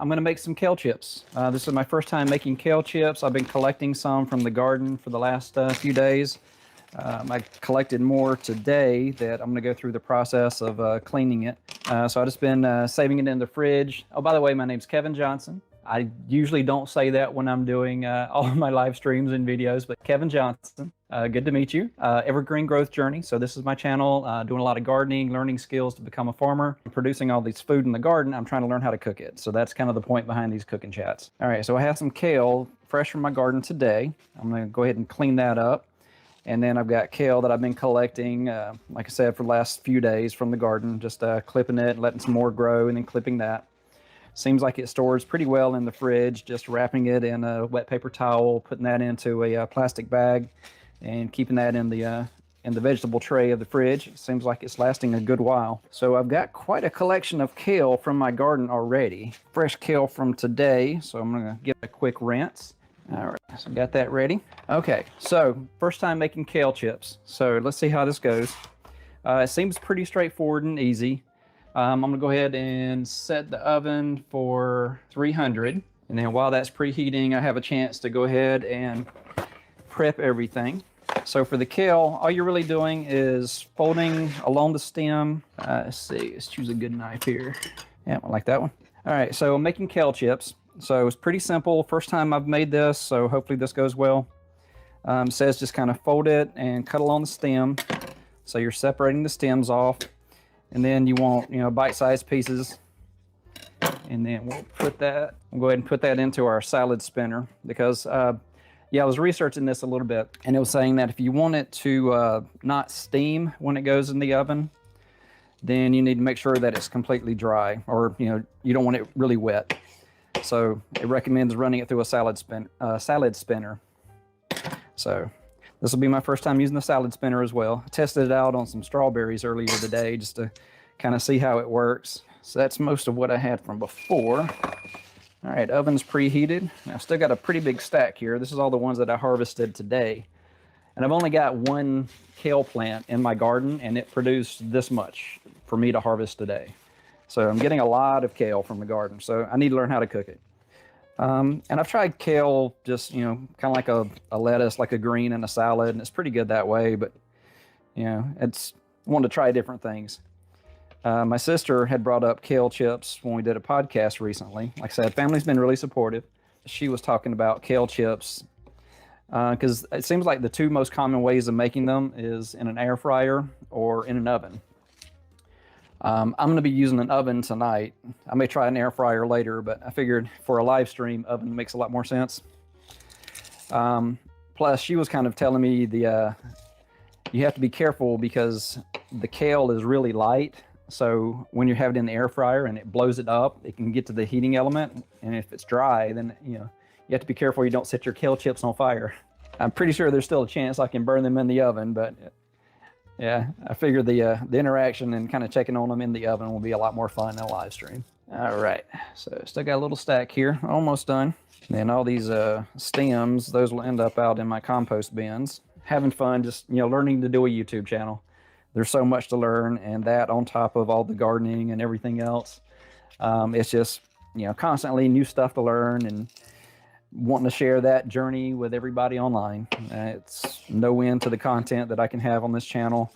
I'm going to make some kale chips. This is my first time making kale chips. I've been collecting some from the garden for the last few days. I collected more today that I'm going to go through the process of cleaning it. So I've just been saving it in the fridge. Oh, by the way, my name's Kevin Johnson. I usually don't say that when I'm doing all of my live streams and videos, but Kevin Johnson, good to meet you. Evergreen Growth Journey. So this is my channel, doing a lot of gardening, learning skills to become a farmer, producing all these food in the garden. I'm trying to learn how to cook it. So that's kind of the point behind these cooking chats. All right, so I have some kale fresh from my garden today. I'm going to go ahead and clean that up. And then I've got kale that I've been collecting, like I said, for the last few days from the garden, just clipping it, letting some more grow, and then clipping that. Seems like it stores pretty well in the fridge, just wrapping it in a wet paper towel, putting that into a plastic bag, and keeping that in the vegetable tray of the fridge. It seems like it's lasting a good while. So I've got quite a collection of kale from my garden already. Fresh kale from today, so I'm gonna give it a quick rinse. All right, so got that ready. Okay, so first time making kale chips. So let's see how this goes. It seems pretty straightforward and easy. I'm gonna go ahead and set the oven for 300. And then while that's preheating, I have a chance to go ahead and prep everything. So for the kale, all you're really doing is folding along the stem. Let's see, let's choose a good knife here. Yeah, I like that one. All right, so I'm making kale chips. So it's pretty simple. First time I've made this, so hopefully this goes well. It says just kind of fold it and cut along the stem. So you're separating the stems off. And then you want, bite-sized pieces. And then we'll go ahead and put that into our salad spinner because, I was researching this a little bit and it was saying that if you want it to not steam when it goes in the oven, then you need to make sure that it's completely dry, or, you don't want it really wet. So it recommends running it through a salad spinner. So this will be my first time using the salad spinner as well. I tested it out on some strawberries earlier today just to kind of see how it works. So that's most of what I had from before. All right, oven's preheated. Now, I've still got a pretty big stack here. This is all the ones that I harvested today. And I've only got one kale plant in my garden, and it produced this much for me to harvest today. So I'm getting a lot of kale from the garden, so I need to learn how to cook it. And I've tried kale just, kind of like a lettuce, like a green in a salad, and it's pretty good that way, but, I wanted to try different things. My sister had brought up kale chips when we did a podcast recently. Like I said, family's been really supportive. She was talking about kale chips because it seems like the two most common ways of making them is in an air fryer or in an oven. I'm going to be using an oven tonight. I may try an air fryer later, but I figured for a live stream, oven makes a lot more sense. Plus, she was kind of telling me you have to be careful because the kale is really light. So when you have it in the air fryer and it blows it up, it can get to the heating element. And if it's dry, then you have to be careful you don't set your kale chips on fire. I'm pretty sure there's still a chance I can burn them in the oven, but yeah, I figured the interaction and kind of checking on them in the oven will be a lot more fun in a live stream. All right, so still got a little stack here, almost done. And then all these stems, those will end up out in my compost bins. Having fun, just learning to do a YouTube channel. There's so much to learn, and that on top of all the gardening and everything else, it's just constantly new stuff to learn and wanting to share that journey with everybody online. It's no end to the content that I can have on this channel.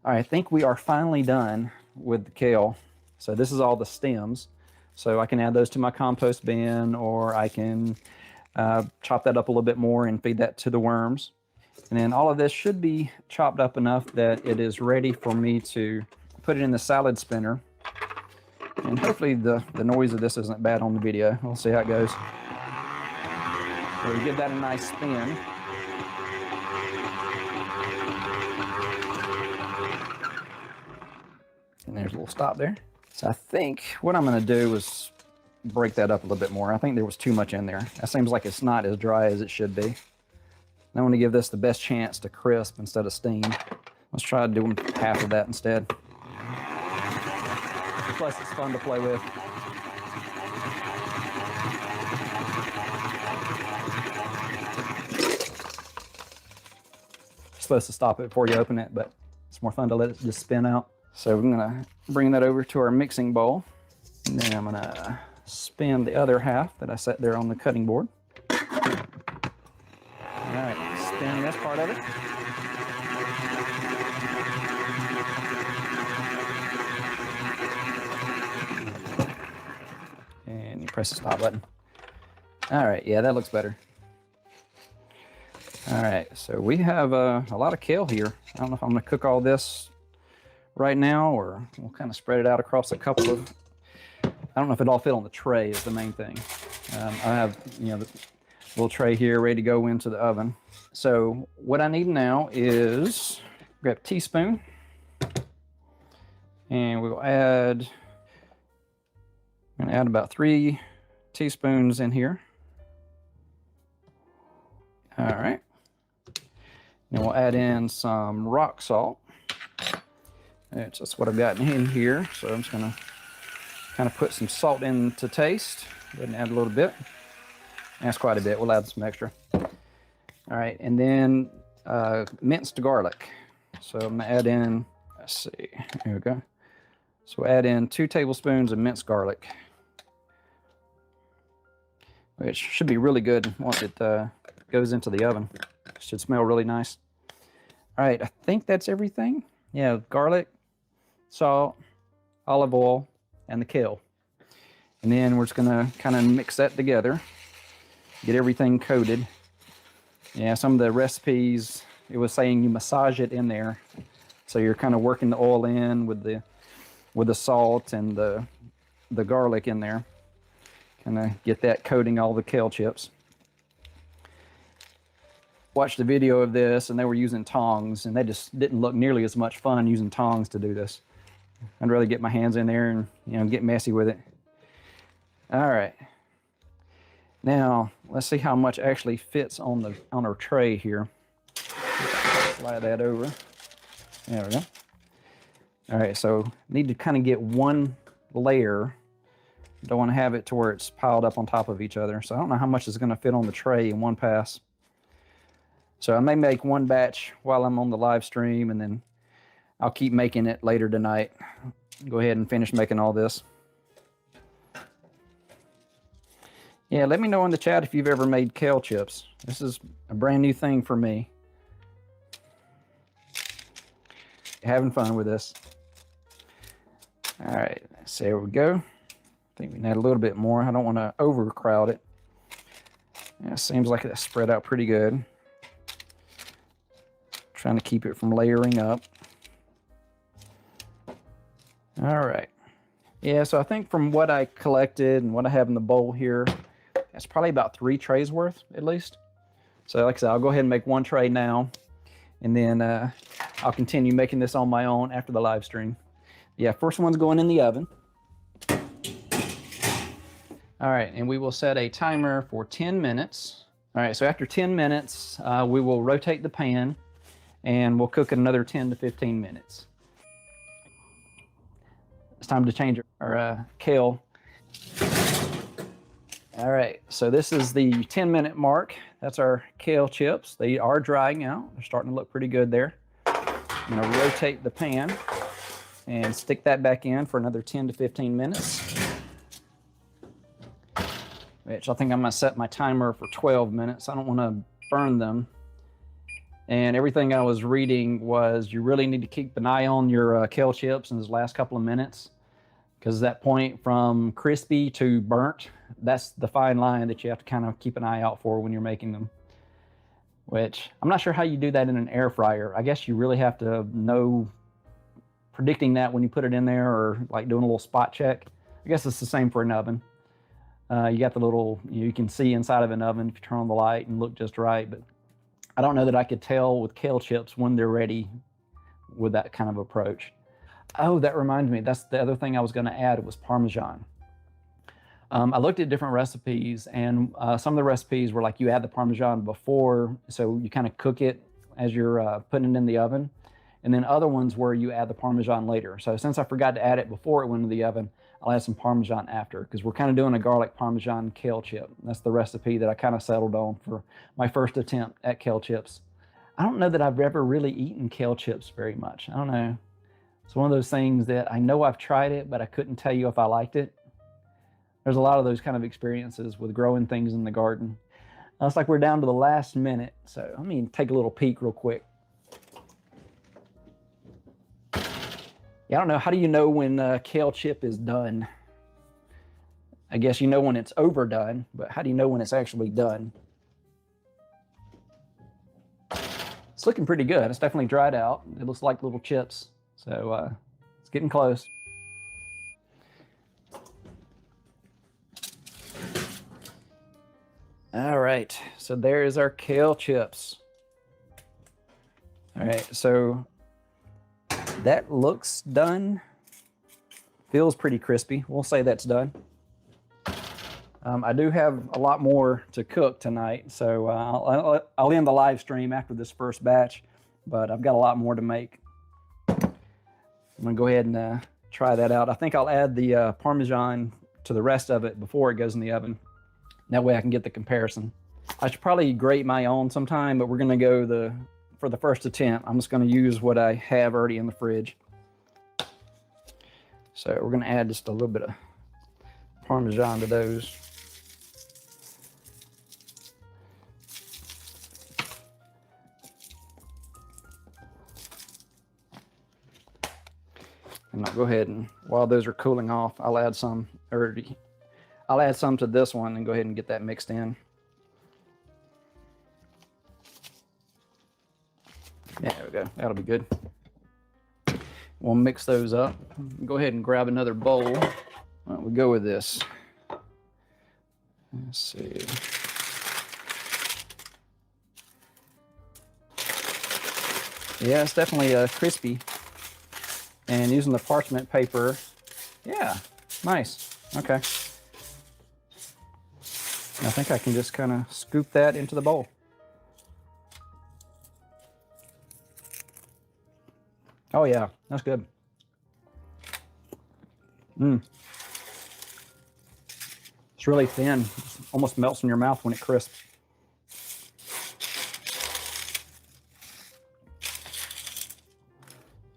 All right, I think we are finally done with the kale. So this is all the stems. So I can add those to my compost bin, or I can chop that up a little bit more and feed that to the worms. And then all of this should be chopped up enough that it is ready for me to put it in the salad spinner. And hopefully the noise of this isn't bad on the video. We'll see how it goes. So we give that a nice spin. And there's a little stop there. So I think what I'm going to do is break that up a little bit more. I think there was too much in there. That seems like it's not as dry as it should be. I want to give this the best chance to crisp instead of steam. Let's try doing half of that instead. Plus it's fun to play with. You're supposed to stop it before you open it, but it's more fun to let it just spin out. So we're gonna bring that over to our mixing bowl. And then I'm gonna spin the other half that I set there on the cutting board. All right, spin this part of it. And you press the stop button. All right, yeah, that looks better. All right, so we have a lot of kale here. I don't know if I'm gonna cook all this right now, or we'll kind of spread it out across a couple of, I don't know if it all fit on the tray is the main thing. I have, the little tray here ready to go into the oven. So what I need now is grab a teaspoon, and we'll add, I'm gonna add about 3 teaspoons in here. All right. Then we'll add in some rock salt. That's just what I've got in here. So I'm just gonna kind of put some salt in to taste. Go ahead and add a little bit. That's quite a bit. We'll add some extra. All right, and then minced garlic. So I'm gonna add in, let's see, here we go. So add in 2 tablespoons of minced garlic, which should be really good once it goes into the oven. It should smell really nice. All right, I think that's everything. Yeah, garlic, salt, olive oil, and the kale. And then we're just gonna kind of mix that together, get everything coated. Yeah, some of the recipes, it was saying you massage it in there. So you're kind of working the oil in with the salt and the garlic in there. Kind of get that coating all the kale chips. Watched a video of this and they were using tongs, and they just didn't look nearly as much fun using tongs to do this. I'd rather get my hands in there and get messy with it. All right. Now let's see how much actually fits on our tray here. Slide that over. There we go. All right, so need to kind of get one layer. Don't want to have it to where it's piled up on top of each other. So I don't know how much is going to fit on the tray in one pass. So I may make one batch while I'm on the live stream, and then I'll keep making it later tonight. Go ahead and finish making all this. Yeah, let me know in the chat if you've ever made kale chips. This is a brand new thing for me. Having fun with this. All right, so there we go. I think we need a little bit more. I don't want to overcrowd it. Yeah, it seems like it's spread out pretty good. Trying to keep it from layering up. All right. Yeah, so I think from what I collected and what I have in the bowl here, that's probably about 3 trays worth at least. So like I said, I'll go ahead and make one tray now, and then I'll continue making this on my own after the live stream. Yeah, first one's going in the oven. All right, and we will set a timer for 10 minutes. All right, so after 10 minutes, we will rotate the pan, and we'll cook it another 10 to 15 minutes. It's time to change our kale. All right, so this is the 10-minute mark. That's our kale chips. They are drying out. They're starting to look pretty good there. I'm gonna rotate the pan and stick that back in for another 10 to 15 minutes. Which I think I'm gonna set my timer for 12 minutes. I don't wanna burn them. And everything I was reading was you really need to keep an eye on your kale chips in those last couple of minutes, because that point from crispy to burnt, that's the fine line that you have to kind of keep an eye out for when you're making them. Which I'm not sure how you do that in an air fryer. I guess you really have to know predicting that when you put it in there, or like doing a little spot check. I guess it's the same for an oven. You got the little, you can see inside of an oven if you turn on the light and look just right, but I don't know that I could tell with kale chips when they're ready with that kind of approach. Oh, that reminds me, that's the other thing I was gonna add was Parmesan. I looked at different recipes, and some of the recipes were like you add the Parmesan before, so you kind of cook it as you're putting it in the oven. And then other ones where you add the Parmesan later. So since I forgot to add it before it went into the oven, I'll add some Parmesan after, because we're kind of doing a garlic Parmesan kale chip. That's the recipe that I kind of settled on for my first attempt at kale chips. I don't know that I've ever really eaten kale chips very much. I don't know. It's one of those things that I know I've tried it, but I couldn't tell you if I liked it. There's a lot of those kind of experiences with growing things in the garden. It's like we're down to the last minute, so let me take a little peek real quick. Yeah, I don't know. How do you know when kale chip is done? I guess you know when it's overdone, but how do you know when it's actually done? It's looking pretty good. It's definitely dried out. It looks like little chips, so it's getting close. All right, so there is our kale chips. All right, so that looks done. Feels pretty crispy. We'll say that's done. I do have a lot more to cook tonight, so I'll end the live stream after this first batch, but I've got a lot more to make. I'm gonna go ahead and try that out. I think I'll add the Parmesan to the rest of it before it goes in the oven. That way I can get the comparison. I should probably grate my own sometime, but we're gonna go for the first attempt, I'm just gonna use what I have already in the fridge. So we're gonna add just a little bit of Parmesan to those. And I'll go ahead and, while those are cooling off, I'll add some to this one and go ahead and get that mixed in. Yeah, there we go. That'll be good. We'll mix those up. Go ahead and grab another bowl. Why don't we go with this? Let's see. Yeah, it's definitely crispy. And using the parchment paper, yeah, nice. Okay. I think I can just kind of scoop that into the bowl. Oh yeah, that's good. It's really thin. It almost melts in your mouth when it crisps.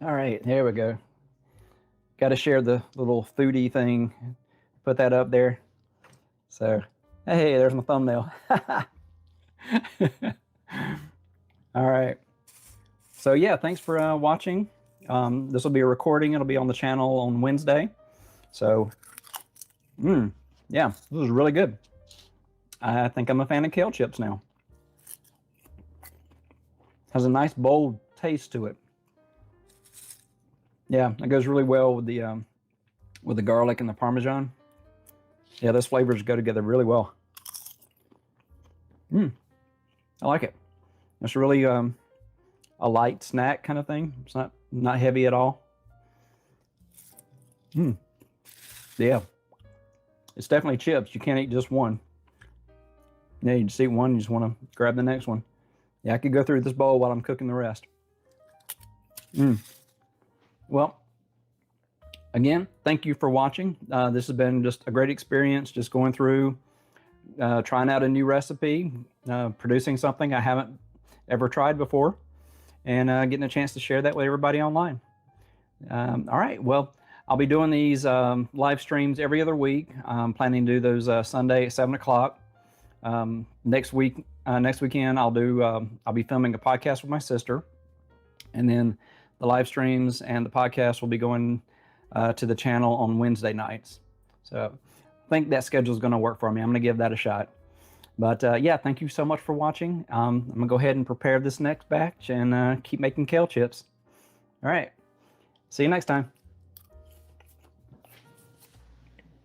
All right, there we go. Got to share the little foodie thing. Put that up there. So, hey, there's my thumbnail. All right. So yeah, thanks for watching. This will be a recording. It'll be on the channel on Wednesday. So, yeah, this is really good. I think I'm a fan of kale chips now. Has a nice bold taste to it. Yeah, it goes really well with the garlic and the Parmesan. Yeah, those flavors go together really well. I like it. It's really a light snack kind of thing. It's not heavy at all. Yeah, it's definitely chips. You can't eat just one. Yeah, you just eat one. You just want to grab the next one. Yeah, I could go through this bowl while I'm cooking the rest. Well, again, thank you for watching. This has been just a great experience, just going through, trying out a new recipe, producing something I haven't ever tried before, and getting a chance to share that with everybody online. All right, well, I'll be doing these live streams every other week. I'm planning to do those Sunday at 7 o'clock. Next weekend, I'll be filming a podcast with my sister, and then the live streams and the podcast will be going to the channel on Wednesday nights. So I think that schedule is going to work for me. I'm going to give that a shot. But yeah, thank you so much for watching. I'm going to go ahead and prepare this next batch and keep making kale chips. All right. See you next time.